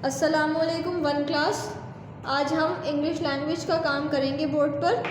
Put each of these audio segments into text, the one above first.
अस्सलामुअलैकुम one class. आज हम इंग्लिश लैंग्वेज का काम करेंगे बोर्ड पर।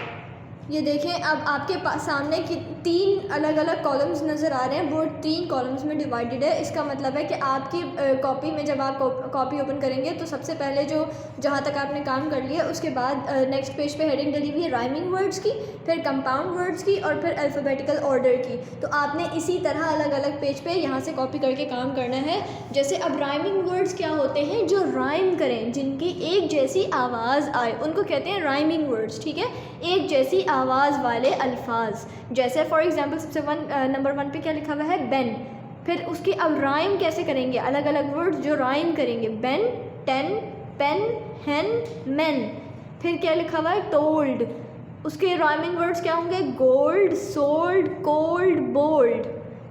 ये देखें, अब आपके सामने कि 3 अलग अलग कॉलम्स नज़र आ रहे हैं। बोर्ड 3 कॉलम्स में डिवाइडेड है। इसका मतलब है कि आपकी कॉपी में जब आप कॉपी ओपन करेंगे तो सबसे पहले जो जहाँ तक आपने काम कर लिया उसके बाद नेक्स्ट पेज पे हेडिंग डली हुई है राइमिंग वर्ड्स की, फिर कंपाउंड वर्ड्स की और फिर अल्फ़ाबेटिकल ऑर्डर की। तो आपने इसी तरह अलग अलग पेज पे यहाँ से कॉपी करके काम करना है। जैसे अब राइमिंग वर्ड्स क्या होते हैं? जो राइम करें, जिनकी एक जैसी आवाज़ आए, उनको कहते हैं राइमिंग वर्ड्स। ठीक है, एक जैसी आवाज़ वाले अल्फाज। जैसे फॉर एग्जांपल सबसे नंबर 1 पे क्या लिखा हुआ है? बेन। फिर उसकी अब राइम कैसे करेंगे? अलग अलग वर्ड्स जो राइम करेंगे, बेन, टेन, पेन, हेन, मैन। फिर क्या लिखा हुआ है? टोल्ड। उसके राइमिंग वर्ड्स क्या होंगे? Gold, sold, cold, bold.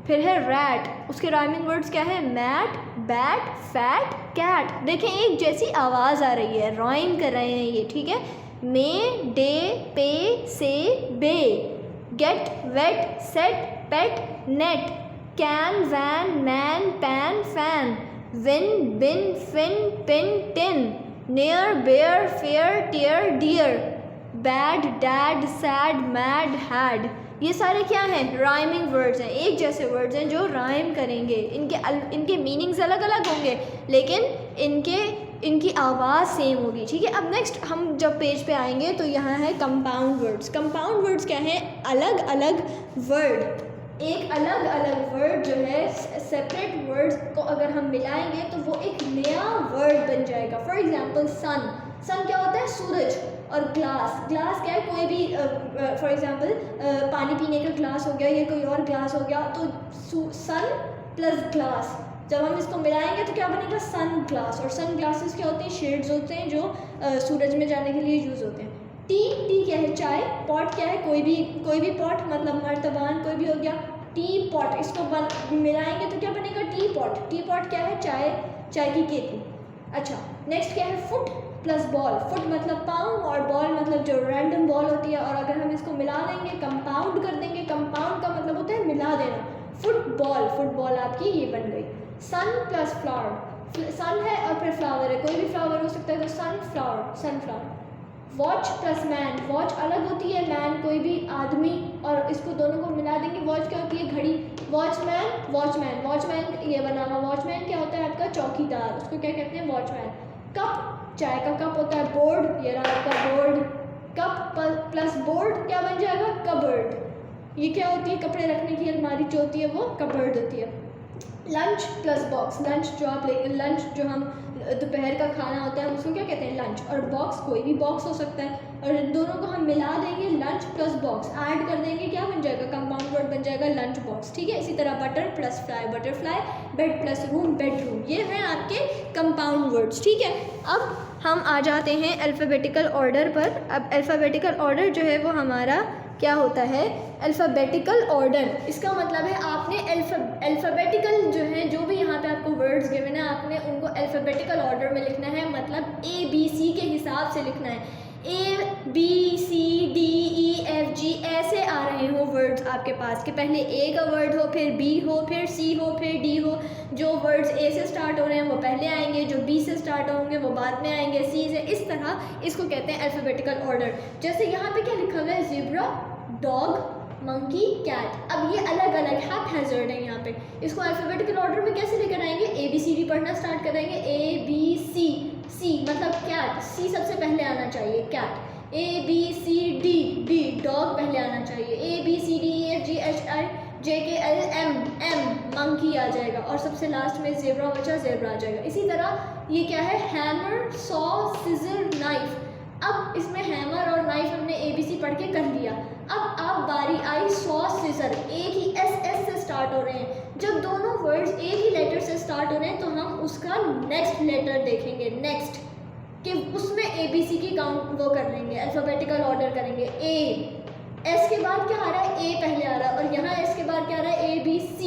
फिर है रैट, उसके राइमिंग वर्ड्स क्या है? Mat, bat, fat, cat. देखें, एक जैसी आवाज़ आ रही है, राइम कर रहे हैं ये। ठीक है, मे, day, pay, say, bay. Get, wet, set, pet, net. Can, van, man, pan, fan. Win, bin, fin, pin, tin. Near, bear, fair, tear, dear. Bad, dad, sad, mad, had. ये सारे क्या हैं? राइमिंग वर्ड्स हैं, एक जैसे words हैं जो rhyme करेंगे। इनके मीनिंग्स अलग अलग होंगे लेकिन इनकी आवाज़ सेम होगी। ठीक है, अब नेक्स्ट हम जब पेज पे आएंगे तो यहाँ है कंपाउंड वर्ड्स। कंपाउंड वर्ड्स क्या है? अलग अलग वर्ड, एक अलग अलग वर्ड जो है, सेपरेट वर्ड्स को अगर हम मिलाएंगे तो वो एक नया वर्ड बन जाएगा। फॉर एग्जांपल सन। सन क्या होता है? सूरज। और ग्लास, ग्लास क्या है? कोई भी फॉर एग्जांपल पानी पीने का ग्लास हो गया या कोई और ग्लास हो गया, तो सन प्लस ग्लास जब हम इसको मिलाएंगे तो क्या बनेगा? Sun glass. और सन ग्लासेस क्या होते हैं? शेड्स होते हैं जो सूरज में जाने के लिए यूज़ होते हैं। टी, टी क्या है? चाय। पॉट क्या है? कोई भी पॉट, मतलब मर्तबान कोई भी हो गया। टी पॉट, इसको मिलाएंगे तो क्या बनेगा? T pot. टी पॉट क्या है? चाय की केतली। अच्छा, नेक्स्ट क्या है? Foot plus ball. फुट मतलब पाँव और बॉल मतलब जो रैंडम बॉल होती है। और अगर हम इसको मिला लेंगे, कंपाउंड कर देंगे, कंपाउंड का मतलब होता है मिला देना। फुटबॉल, फुटबॉल आपकी ये बन गई। सन प्लस फ्लावर, सन है और फिर फ्लावर है, कोई भी फ्लावर हो सकता है, तो sunflower, sunflower. Watch plus man, watch अलग होती है, मैन कोई भी आदमी, और इसको दोनों को मिला देंगे। वॉच क्या होती है? घड़ी। वॉचमैन, वॉचमैन, वॉचमैन ये बना हुआ। वॉचमैन क्या होता है? आपका चौकीदार, उसको क्या कहते हैं? वॉचमैन। कप, चाय का कप होता है। बोर्ड, ये रहा आपका बोर्ड। कप प्लस बोर्ड क्या बन जाएगा? कबर्ड। ये क्या होती है? कपड़े रखने की अलमारी जो होती है वो कबर्ड होती है। लंच प्लस बॉक्स, लंच जो आप लंच जो हम दोपहर का खाना होता है हम उसको क्या कहते हैं? लंच। और बॉक्स कोई भी बॉक्स हो सकता है, और इन दोनों को हम मिला देंगे, लंच प्लस बॉक्स ऐड कर देंगे, क्या बन जाएगा? कंपाउंड वर्ड बन जाएगा लंच बॉक्स। ठीक है, इसी तरह butter plus fly, butterfly. Bed plus room, bedroom. ये हैं आपके कंपाउंड वर्ड्स। ठीक है, अब हम आ जाते हैं अल्फ़ाबेटिकल ऑर्डर पर। अब अल्फ़ाबेटिकल ऑर्डर जो है वो हमारा क्या होता है? अल्फ़ाबेटिकल ऑर्डर, इसका मतलब है आपने अल्फ़ाबेटिकल जो है, जो भी यहाँ पे आपको वर्ड्स गिवन है, आपने उनको अल्फ़ाबेटिकल ऑर्डर में लिखना है। मतलब ABC के हिसाब से लिखना है। ABCDEFG ऐसे आ रहे हो वर्ड्स आपके पास कि पहले A का वर्ड हो, फिर B हो, फिर C हो, फिर D हो। जो वर्ड्स A से स्टार्ट हो रहे हैं वो पहले आएंगे, जो B से स्टार्ट होंगे वो बाद में आएंगे, C से। इस तरह इसको कहते हैं अल्फ़ाबेटिकल ऑर्डर। जैसे यहाँ पे क्या लिखा हुआ है? Zebra, dog, monkey, cat. अब ये अलग अलग हैपहैज़र्ड है यहाँ पे। इसको अल्फ़ाबेटिकल ऑर्डर में कैसे लेकर आएंगे? ABCD पढ़ना स्टार्ट करेंगे। ABC, C मतलब कैट, C सबसे पहले आना चाहिए, कैट। ABCD, D डॉग पहले आना चाहिए। ABCDEFGHIJKLM मंकी आ जाएगा, और सबसे लास्ट में ज़ेब्रा बचा, ज़ेब्रा आ जाएगा। इसी तरह ये क्या है? Hammer, saw, scissor, knife. अब इसमें हैमर और नाइफ हमने ABC पढ़ के कर लिया। अब बारी आई सॉ, सिजर, एक ही SS से स्टार्ट हो रहे हैं। जब दोनों वर्ड्स एक ही लेटर से स्टार्ट हो रहे हैं तो हम उसका नेक्स्ट लेटर देखेंगे, नेक्स्ट कि उसमें ABC की काउंट वो कर लेंगे, अल्फ़ाबेटिकल ऑर्डर करेंगे। S के बाद क्या आ रहा है? A पहले आ रहा है, और यहाँ S के बाद क्या आ रहा है? ABC,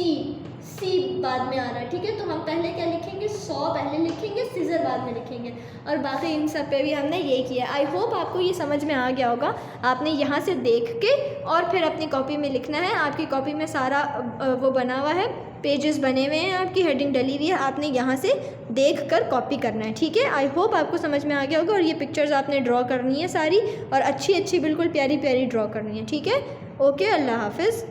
C बाद में आ रहा है। ठीक है, तो हम पहले क्या लिखेंगे? सॉ पहले लिखेंगे, सीजर बाद में लिखेंगे, और बाकी इन सब पे भी हमने ये किया। आई होप आपको ये समझ में आ गया होगा। आपने यहाँ से देख के और फिर अपनी कॉपी में लिखना है। आपकी कॉपी में सारा वो बना हुआ है, पेजेस बने हुए हैं, आपकी हेडिंग डली हुई है, आपने यहाँ से देख कर कॉपी करना है, ठीक है। आई होप आपको समझ में आ गया होगा। और ये पिक्चर्स आपने ड्रॉ करनी है सारी, और अच्छी अच्छी बिल्कुल प्यारी प्यारी ड्रॉ करनी है, ठीक है। ओके, अल्लाह हाफिज़।